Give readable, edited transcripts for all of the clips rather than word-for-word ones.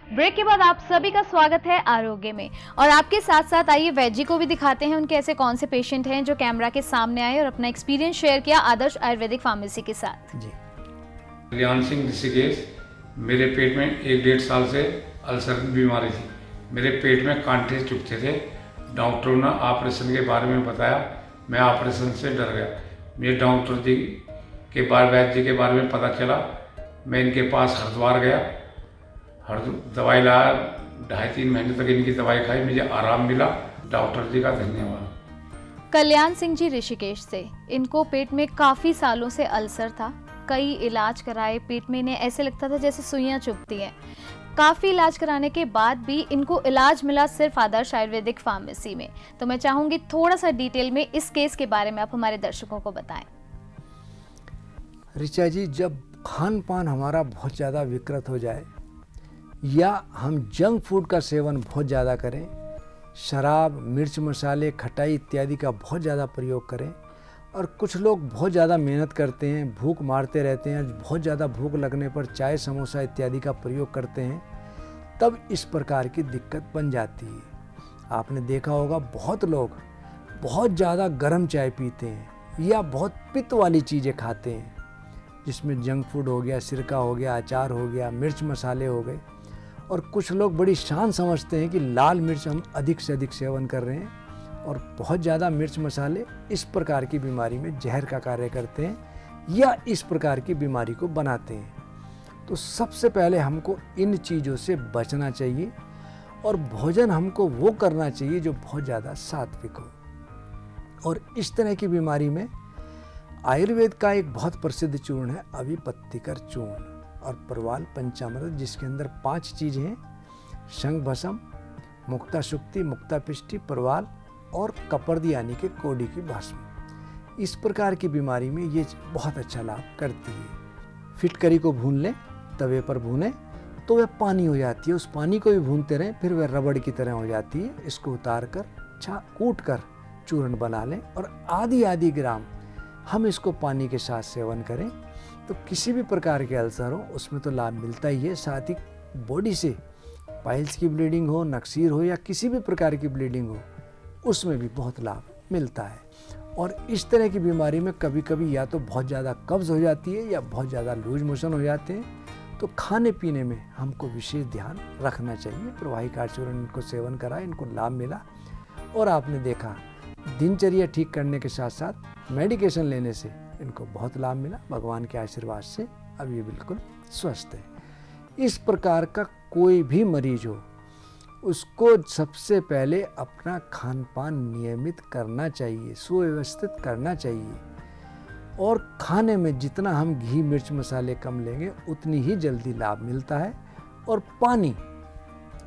Break के बाद आप सभी का स्वागत है आरोग्य में। और आपके साथ साथ आइए वैद जी को भी दिखाते हैं उनके ऐसे कौन से पेशेंट हैं जो कैमरा के सामने आए और अपना एक्सपीरियंस शेयर किया आदर्श आयुर्वेदिक फार्मेसी के साथ। जी, कल्याण सिंह ऋषिकेश। मेरे पेट में 1-1.5 साल से अल्सर की बीमारी थी। मेरे पेट में कांटे चुभते थे। डॉक्टरों ने ऑपरेशन के बारे में बताया, मैं ऑपरेशन से डर गया। मुझे डॉक्टर जी के बारे वैद्य जी के बारे में पता चला। मैं इनके पास हरिद्वार गया, दवाई लाया। 2.5-3 महीने तक इनकी दवाई खाई, मुझे आराम मिला। डॉक्टर जी का धन्यवाद। कल्याण सिंह जी ऋषिकेश से, इनको पेट में काफी सालों से अल्सर था। कई इलाज कराए, पेट में इन्हें ऐसे लगता था जैसे सुइयां चुभती हैं। काफी इलाज कराने के बाद भी इनको इलाज मिला सिर्फ आदर्श आयुर्वेदिक फार्मेसी में। तो मैं चाहूंगी थोड़ा सा डिटेल में इस केस के बारे में आप हमारे दर्शकों को बताएं। ऋचा जी, जब खान पान हमारा बहुत ज़्यादा विकृत हो जाए या हम जंक फूड का सेवन बहुत ज़्यादा करें, शराब, मिर्च मसाले, खटाई इत्यादि का बहुत ज़्यादा प्रयोग करें, और कुछ लोग बहुत ज़्यादा मेहनत करते हैं, भूख मारते रहते हैं, बहुत ज़्यादा भूख लगने पर चाय समोसा इत्यादि का प्रयोग करते हैं, तब इस प्रकार की दिक्कत बन जाती है। आपने देखा होगा बहुत लोग बहुत ज़्यादा गर्म चाय पीते हैं या बहुत पित्त वाली चीज़ें खाते हैं, जिसमें जंक फूड हो गया, सिरका हो गया, अचार हो गया, मिर्च मसाले हो गए। और कुछ लोग बड़ी शान समझते हैं कि लाल मिर्च हम अधिक से अधिक सेवन कर रहे हैं, और बहुत ज़्यादा मिर्च मसाले इस प्रकार की बीमारी में जहर का कार्य करते हैं या इस प्रकार की बीमारी को बनाते हैं। तो सबसे पहले हमको इन चीज़ों से बचना चाहिए, और भोजन हमको वो करना चाहिए जो बहुत ज़्यादा सात्विक हो। और इस तरह की बीमारी में आयुर्वेद का एक बहुत प्रसिद्ध चूर्ण है अभिपत्तिकर चूर्ण और परवाल पंचामृत, जिसके अंदर 5 चीज़ें हैं: शंख भस्म, मुक्ता शुक्ति, मुक्ता पिष्टि, परवाल और कपर्दी यानी कि कोड़ी की भस्म। इस प्रकार की बीमारी में ये बहुत अच्छा लाभ करती है। फिटकरी को भून लें, तवे पर भूनें तो वह पानी हो जाती है, उस पानी को भी भूनते रहें, फिर वह रबड़ की तरह हो जाती है। इसको उतार कर कूट कर चूर्ण बना लें, और आधी ग्राम हम इसको पानी के साथ सेवन करें तो किसी भी प्रकार के अल्सर हो उसमें तो लाभ मिलता ही है। साथ ही बॉडी से पाइल्स की ब्लीडिंग हो, नक्सीर हो या किसी भी प्रकार की ब्लीडिंग हो, उसमें भी बहुत लाभ मिलता है। और इस तरह की बीमारी में कभी कभी या तो बहुत ज़्यादा कब्ज़ हो जाती है या बहुत ज़्यादा लूज मोशन हो जाते हैं, तो खाने पीने में हमको विशेष ध्यान रखना चाहिए। प्रवाही चूर्ण इनको सेवन करा, इनको लाभ मिला, और आपने देखा दिनचर्या ठीक करने के साथ साथ मेडिकेशन लेने से इनको बहुत लाभ मिला। भगवान के आशीर्वाद से अब ये बिल्कुल स्वस्थ है। इस प्रकार का कोई भी मरीज हो, उसको सबसे पहले अपना खान पान नियमित करना चाहिए, सुव्यवस्थित करना चाहिए, और खाने में जितना हम घी मिर्च मसाले कम लेंगे उतनी ही जल्दी लाभ मिलता है। और पानी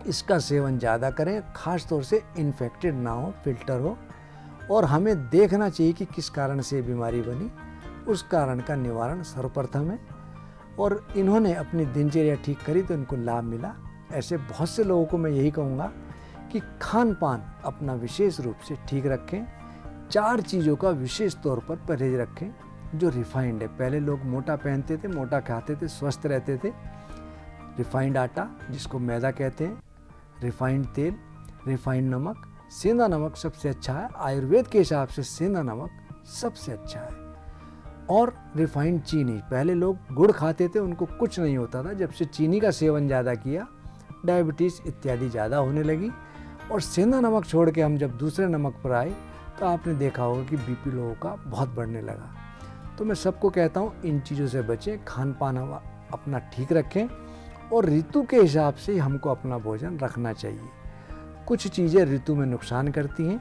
इसका सेवन ज़्यादा करें, ख़ास तौर से इन्फेक्टेड ना हो, फिल्टर हो, और हमें देखना चाहिए कि किस कारण से बीमारी बनी, उस कारण का निवारण सर्वप्रथम है। और इन्होंने अपनी दिनचर्या ठीक करी तो इनको लाभ मिला। ऐसे बहुत से लोगों को मैं यही कहूँगा कि खान पान अपना विशेष रूप से ठीक रखें। 4 चीज़ों का विशेष तौर पर परहेज रखें जो रिफाइंड है। पहले लोग मोटा पहनते थे, मोटा खाते थे, स्वस्थ रहते थे। रिफाइंड आटा जिसको मैदा कहते हैं, रिफाइंड तेल, रिफाइंड नमक, सेंधा नमक सबसे अच्छा है। आयुर्वेद के हिसाब से सेंधा नमक सबसे अच्छा है। और रिफाइंड चीनी, पहले लोग गुड़ खाते थे, उनको कुछ नहीं होता था। जब से चीनी का सेवन ज़्यादा किया, डायबिटीज़ इत्यादि ज़्यादा होने लगी। और सेंधा नमक छोड़ के हम जब दूसरे नमक पर आए तो आपने देखा होगा कि बीपी लोगों का बहुत बढ़ने लगा। तो मैं सबको कहता हूँ इन चीज़ों से बचें, खान पान अपना ठीक रखें, और ऋतु के हिसाब से हमको अपना भोजन रखना चाहिए। कुछ चीज़ें ऋतु में नुकसान करती हैं,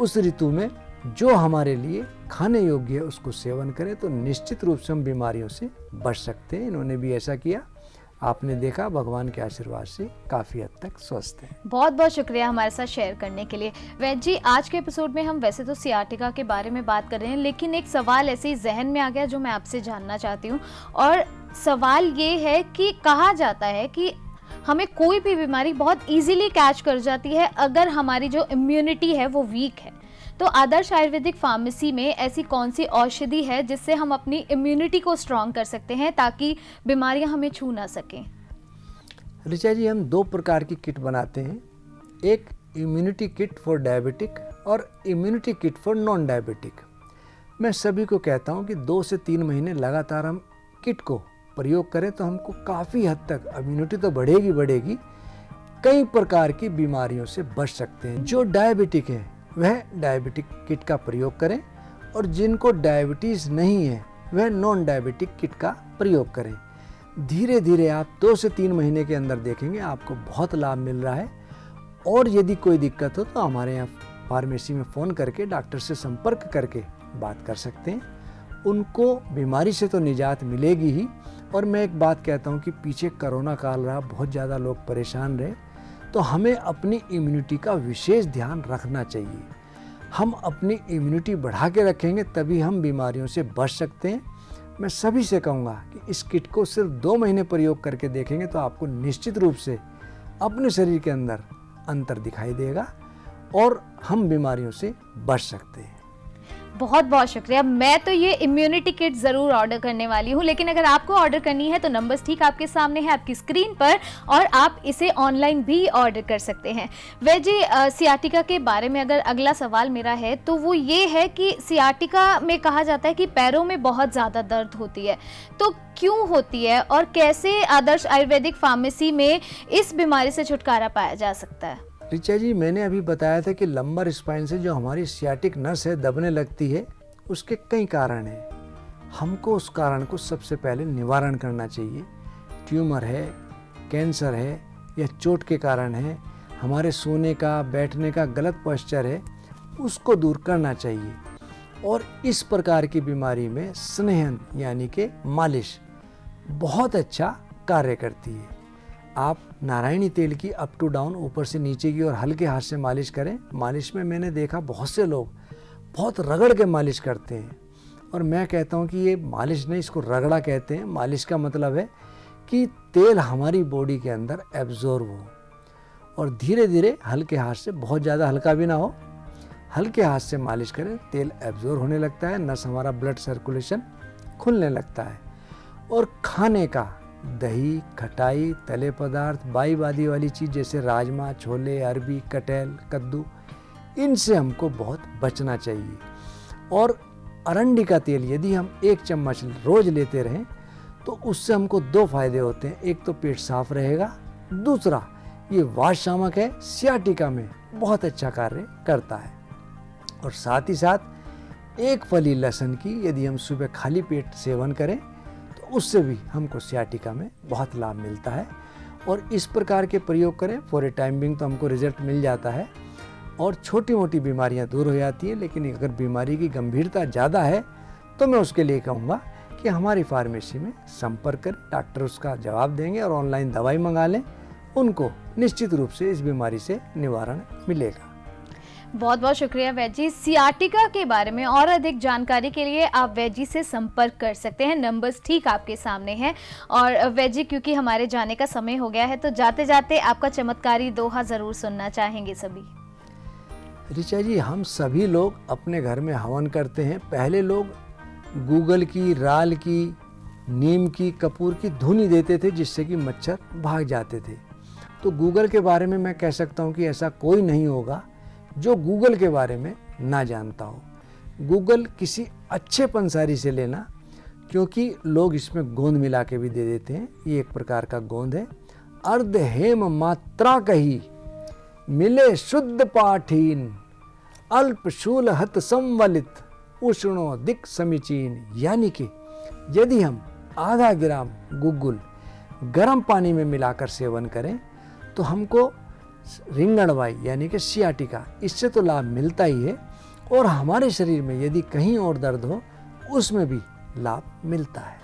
उस ऋतु में जो हमारे लिए खाने योग्य है उसको सेवन करें तो निश्चित रूप से हम बीमारियों से बच सकते हैं। इन्होंने भी ऐसा किया, आपने देखा, भगवान के आशीर्वाद से काफ़ी हद तक स्वस्थ है। बहुत बहुत शुक्रिया हमारे साथ शेयर करने के लिए। वैद जी, आज के एपिसोड में हम वैसे तो सियाटिका के बारे में बात कर रहे हैं, लेकिन एक सवाल ऐसे ही जहन में आ गया जो मैं आपसे जानना चाहती हूँ। और सवाल ये है कि कहा जाता है कि हमें कोई भी बीमारी बहुत इजीली कैच कर जाती है अगर हमारी जो इम्यूनिटी है वो वीक है। तो आदर्श आयुर्वेदिक फार्मेसी में ऐसी कौन सी औषधि है जिससे हम अपनी इम्यूनिटी को स्ट्रॉन्ग कर सकते हैं ताकि बीमारियां हमें छू ना सकें? ऋचा जी, हम 2 प्रकार की किट बनाते हैं, एक इम्यूनिटी किट फॉर डायबिटिक और immunity kit for non diabetic. मैं सभी को कहता हूं कि 2 से 3 महीने लगातार हम किट को प्रयोग करें तो हमको काफ़ी हद तक इम्यूनिटी तो बढ़ेगी, कई प्रकार की बीमारियों से बच सकते हैं। जो डायबिटिक है वह डायबिटिक किट का प्रयोग करें और जिनको डायबिटीज़ नहीं है वह नॉन डायबिटिक किट का प्रयोग करें। धीरे धीरे आप 2 से 3 महीने के अंदर देखेंगे आपको बहुत लाभ मिल रहा है। और यदि कोई दिक्कत हो तो हमारे यहाँ फार्मेसी में फ़ोन करके डॉक्टर से संपर्क करके बात कर सकते हैं। उनको बीमारी से तो निजात मिलेगी ही। और मैं एक बात कहता हूँ कि पीछे कोरोना काल रहा, बहुत ज़्यादा लोग परेशान रहे, तो हमें अपनी इम्यूनिटी का विशेष ध्यान रखना चाहिए। हम अपनी इम्यूनिटी बढ़ा के रखेंगे तभी हम बीमारियों से बच सकते हैं। मैं सभी से कहूँगा कि इस किट को सिर्फ 2 महीने प्रयोग करके देखेंगे तो आपको निश्चित रूप से अपने शरीर के अंदर अंतर दिखाई देगा और हम बीमारियों से बच सकते हैं। बहुत बहुत शुक्रिया। मैं तो ये इम्यूनिटी किट ज़रूर ऑर्डर करने वाली हूँ, लेकिन अगर आपको ऑर्डर करनी है तो नंबर्स ठीक आपके सामने है आपकी स्क्रीन पर, और आप इसे ऑनलाइन भी ऑर्डर कर सकते हैं। वैजी, सियाटिका के बारे में अगर अगला सवाल मेरा है तो वो ये है कि सियाटिका में कहा जाता है कि पैरों में बहुत ज़्यादा दर्द होती है, तो क्यों होती है और कैसे आदर्श आयुर्वेदिक फार्मेसी में इस बीमारी से छुटकारा पाया जा सकता है? ऋचा जी, मैंने अभी बताया था कि लंबर स्पाइन से जो हमारी सियाटिक नस है दबने लगती है, उसके कई कारण हैं। हमको उस कारण को सबसे पहले निवारण करना चाहिए। ट्यूमर है, कैंसर है या चोट के कारण है, हमारे सोने का बैठने का गलत पोस्चर है, उसको दूर करना चाहिए। और इस प्रकार की बीमारी में स्नेहन यानी कि मालिश बहुत अच्छा कार्य करती है। आप नारायणी तेल की अप टू डाउन, ऊपर से नीचे की और हल्के हाथ से मालिश करें। मालिश में मैंने देखा बहुत से लोग बहुत रगड़ के मालिश करते हैं, और मैं कहता हूं कि ये मालिश नहीं, इसको रगड़ा कहते हैं। मालिश का मतलब है कि तेल हमारी बॉडी के अंदर एब्जॉर्ब हो, और धीरे धीरे हल्के हाथ से, बहुत ज़्यादा हल्का भी ना हो, हल्के हाथ से मालिश करें। तेल एब्जॉर्ब होने लगता है, नस हमारा ब्लड सर्कुलेशन खुलने लगता है। और खाने का, दही, खटाई, तले पदार्थ, बाई बादी वाली चीज़ जैसे राजमा, छोले, अरबी, कटहल, कद्दू, इनसे हमको बहुत बचना चाहिए। और अरंडी का तेल यदि हम 1 चम्मच रोज़ लेते रहें तो उससे हमको 2 फायदे होते हैं। एक तो पेट साफ रहेगा, दूसरा ये वात शामक है, सियाटिका में बहुत अच्छा कार्य करता है। और साथ ही साथ 1 फली लहसुन की यदि हम सुबह खाली पेट सेवन करें उससे भी हमको सियाटिका में बहुत लाभ मिलता है। और इस प्रकार के प्रयोग करें, फॉर ए टाइम बिंग तो हमको रिजल्ट मिल जाता है और छोटी मोटी बीमारियां दूर हो जाती हैं। लेकिन अगर बीमारी की गंभीरता ज़्यादा है तो मैं उसके लिए कहूँगा कि हमारी फार्मेसी में संपर्क करें, डॉक्टर उसका जवाब देंगे और ऑनलाइन दवाई मंगा लें, उनको निश्चित रूप से इस बीमारी से निवारण मिलेगा। बहुत बहुत शुक्रिया वैजी। सियाटिका के बारे में और अधिक जानकारी के लिए आप वैजी से संपर्क कर सकते हैं, नंबर्स ठीक आपके सामने हैं। और वैजी, क्योंकि हमारे जाने का समय हो गया है तो जाते जाते आपका चमत्कारी दोहा ज़रूर सुनना चाहेंगे सभी। ऋचा जी, हम सभी लोग अपने घर में हवन करते हैं। पहले लोग गूगल की, राल की, नीम की, कपूर की धुनी देते थे जिससे कि मच्छर भाग जाते थे। तो गूगल के बारे में मैं कह सकता हूँ कि ऐसा कोई नहीं होगा जो गूगल के बारे में ना जानता हो। गूगल किसी अच्छे पंसारी से लेना, क्योंकि लोग इसमें गोंद मिला के भी दे देते हैं। ये एक प्रकार का गोंद है। अर्ध हेम मात्रा कही मिले शुद्ध पाठीन, अल्प शूल हत संवलित उष्णो दिक समीचीन। यानी कि यदि हम आधा ग्राम गुग्गुल गर्म पानी में मिलाकर सेवन करें तो हमको रिंगणवाई यानी कि सियाटिका, इससे तो लाभ मिलता ही है, और हमारे शरीर में यदि कहीं और दर्द हो उसमें भी लाभ मिलता है।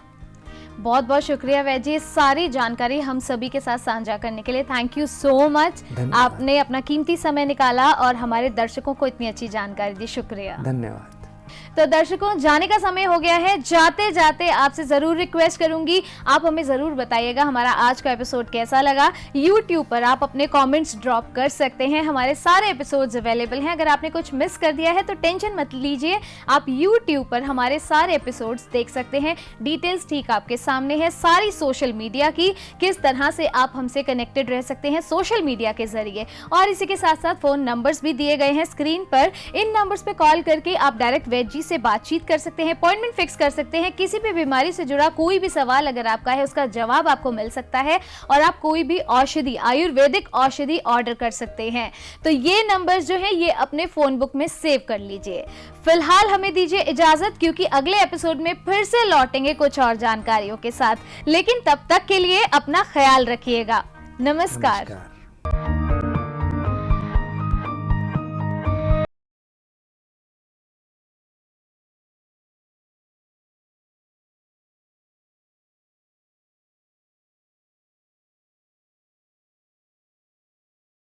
बहुत बहुत शुक्रिया वैजी, सारी जानकारी हम सभी के साथ साझा करने के लिए। Thank you so much. आपने अपना कीमती समय निकाला और हमारे दर्शकों को इतनी अच्छी जानकारी दी। शुक्रिया। धन्यवाद। तो दर्शकों, जाने का समय हो गया है। जाते जाते आपसे जरूर रिक्वेस्ट करूंगी, आप हमें जरूर बताइएगा हमारा आज का एपिसोड कैसा लगा। यूट्यूब पर आप अपने कमेंट्स ड्रॉप कर सकते हैं, हमारे सारे एपिसोड्स अवेलेबल हैं। अगर आपने कुछ मिस कर दिया है तो टेंशन मत लीजिए, आप यूट्यूब पर हमारे सारे एपिसोड्स देख सकते हैं। डिटेल्स ठीक आपके सामने है, सारी सोशल मीडिया की, किस तरह से आप हमसे कनेक्टेड रह सकते हैं सोशल मीडिया के जरिए। और इसी के साथ साथ फोन नंबर्स भी दिए गए हैं स्क्रीन पर। इन नंबर्स पे कॉल करके आप डायरेक्ट वैद्य जी से बातचीत कर सकते हैं, अपॉइंटमेंट फिक्स कर सकते हैं। किसी भी बीमारी से जुड़ा कोई भी सवाल अगर आपका है, उसका जवाब आपको मिल सकता है और आप कोई भी औषधि, आयुर्वेदिक औषधि ऑर्डर कर सकते हैं। तो ये नंबर्स जो है ये अपने फोन बुक में सेव कर लीजिए। फिलहाल हमें दीजिए इजाजत, क्योंकि अगले एपिसोड में फिर से लौटेंगे कुछ और जानकारियों के साथ। लेकिन तब तक के लिए अपना ख्याल रखिएगा। नमस्कार।